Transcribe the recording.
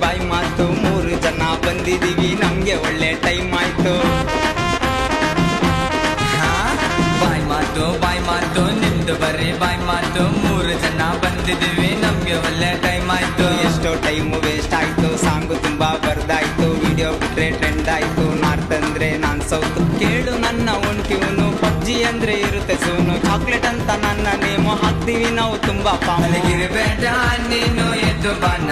ಬಾಯ್ ಮಾತು 3 ಜನ ಬಂದಿದೀವಿ ನಮ್ಗೆ ಒಳ್ಳೆ ಟೈಮ್ ಆಯ್ತು. ಬಾಯ್ ಮಾತು ನಿಮ್ದು ಬರ್ರಿ ಬಾಯ್ ಮಾತು 3 ಜನ ಬಂದಿದೀವಿ ನಮ್ಗೆ ಒಳ್ಳೆ ಟೈಮ್ ಆಯ್ತು. ಎಷ್ಟೋ ಟೈಮು ವೇಸ್ಟ್ ಆಯ್ತು, ಸಾಂಗು ತುಂಬಾ ಬರ್ದಾಯ್ತು, ವಿಡಿಯೋ ಬಿಟ್ರೆ ಟ್ರೆಂಡ್ ಆಯ್ತು. ನಾರ್ತ್ ಅಂದ್ರೆ ನಾನ್ ಸೌತ್, ಕೇಳು ನನ್ನ ಒನ್ ಟ್ಯೂನು. ಪಬ್ಜಿ ಅಂದ್ರೆ ಇರುತ್ತೆ ಸೂನು, ಚಾಕ್ಲೇಟ್ ಅಂತ ನನ್ನ ನೇಮು ಹಾಕ್ತೀವಿ ನಾವು ತುಂಬಾ ಪಾಮಗಿರಬೇಡ ನೀನು ಎದ್ದು ಬಾನ